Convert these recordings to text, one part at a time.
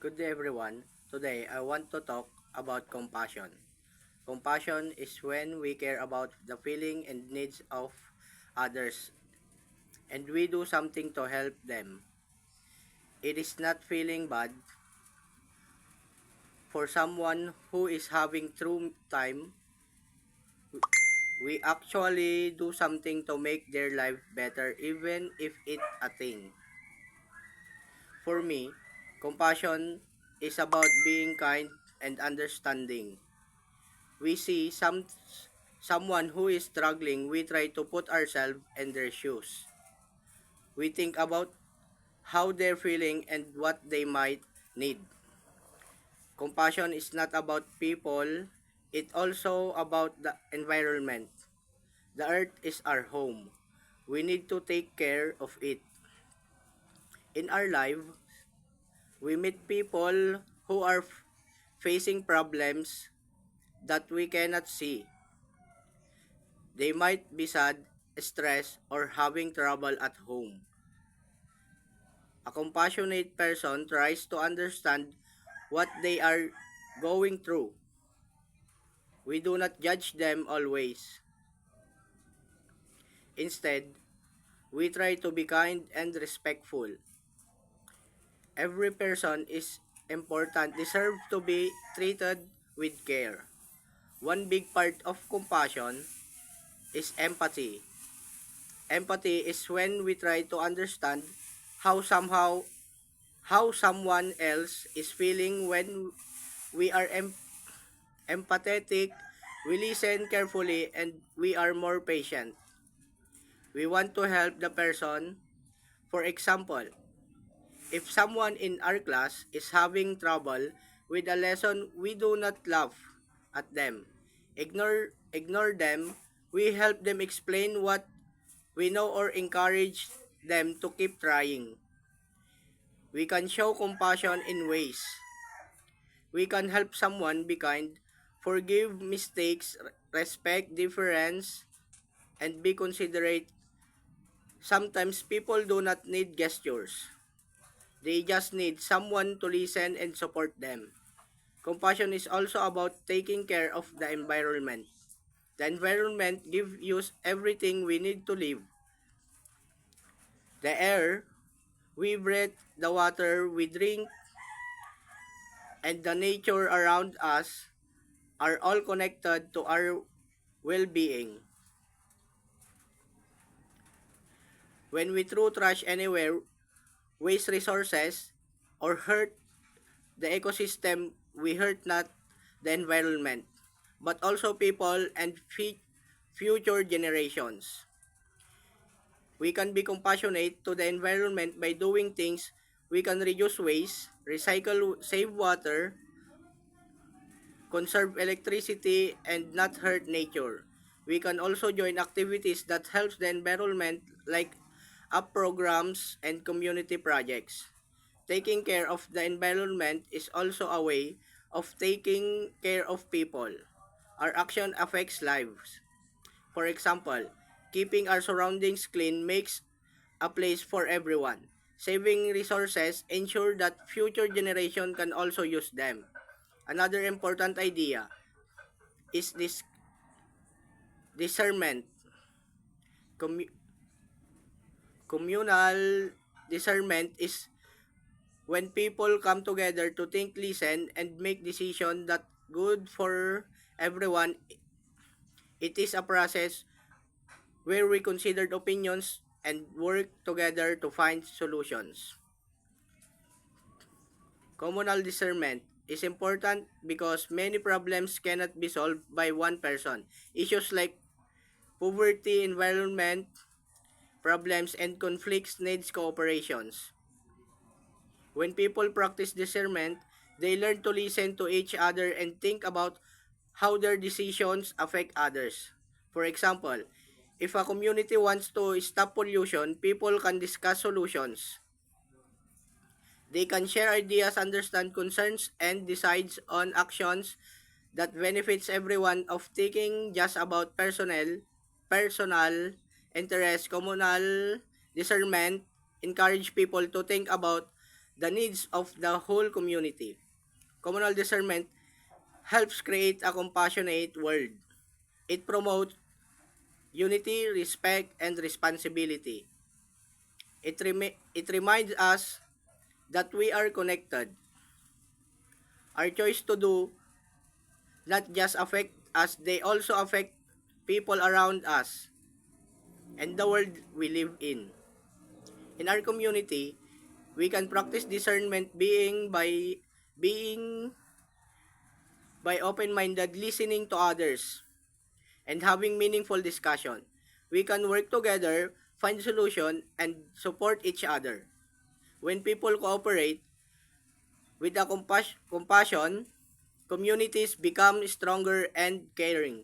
Good day everyone. Today I want to talk about compassion. Compassion is when we care about the feeling and needs of others and we do something to help them. It is not feeling bad for someone who is having through time. We actually do something to make their life better even if it's a thing. For me, compassion is about being kind and understanding. We see someone who is struggling, we try to put ourselves in their shoes. We think about how they're feeling and what they might need. Compassion is not about people, it's also about the environment. The earth is our home. We need to take care of it. In our life, we meet people who are facing problems that we cannot see. They might be sad, stressed, or having trouble at home. A compassionate person tries to understand what they are going through. We do not judge them always. Instead, we try to be kind and respectful. Every person is important, deserves to be treated with care. One big part of compassion is empathy. Empathy is when we try to understand how somehow how someone else is feeling. When we are empathetic, we listen carefully and we are more patient. We want to help the person. For example, if someone in our class is having trouble with a lesson, we do not laugh at them. Ignore them. We help them explain what we know or encourage them to keep trying. We can show compassion in ways. We can help someone be kind, forgive mistakes, respect difference, and be considerate. Sometimes people do not need gestures. They just need someone to listen and support them. Compassion is also about taking care of the environment. The environment gives us everything we need to live. The air we breathe, the water we drink, and the nature around us are all connected to our well-being. When we throw trash anywhere, waste resources, or hurt the ecosystem, we hurt not the environment, but also people and future generations. We can be compassionate to the environment by doing things. We can reduce waste, recycle, save water, conserve electricity, and not hurt nature. We can also join activities that helps the environment like up programs and community projects. Taking care of the environment is also a way of taking care of people. Our action affects lives. For example, keeping our surroundings clean makes a place for everyone. Saving resources ensure that future generation can also use them. Another important idea is this discernment. Commu- Communal discernment is when people come together to think, listen, and make decisions that good for everyone. It is a process where we considered opinions and work together to find solutions. Communal discernment is important because many problems cannot be solved by one person. Issues like poverty, environment, problems, and conflicts needs cooperations. When people practice discernment, they learn to listen to each other and think about how their decisions affect others. For example, if a community wants to stop pollution, people can discuss solutions. They can share ideas, understand concerns, and decide on actions that benefits everyone. Of thinking just about personal interest. Communal discernment encourage people to think about the needs of the whole community. Communal discernment helps create a compassionate world. It promotes unity, respect, and responsibility. It reminds us that we are connected. Our choice to do not just affect us, they also affect people around us and the world we live in. In our community, we can practice discernment being by open-minded listening to others and having meaningful discussion. We can work together, find solution, and support each other. When people cooperate with a compassion, communities become stronger and caring.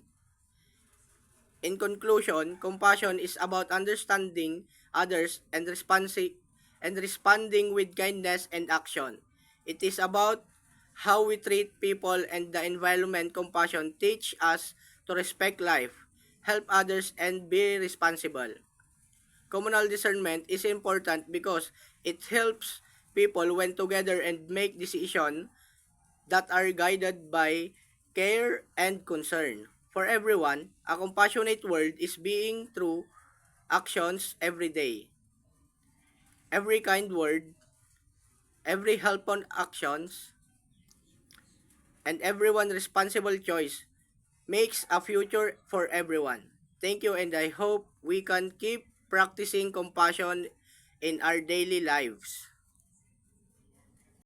In conclusion, compassion is about understanding others and responding with kindness and action. It is about how we treat people and the environment. Compassion teach us to respect life, help others, and be responsible. Communal discernment is important because it helps people when together and make decisions that are guided by care and concern. For everyone, a compassionate world is being through actions every day. Every kind word, every helpful actions, and everyone responsible choice makes a future for everyone. Thank you, and I hope we can keep practicing compassion in our daily lives.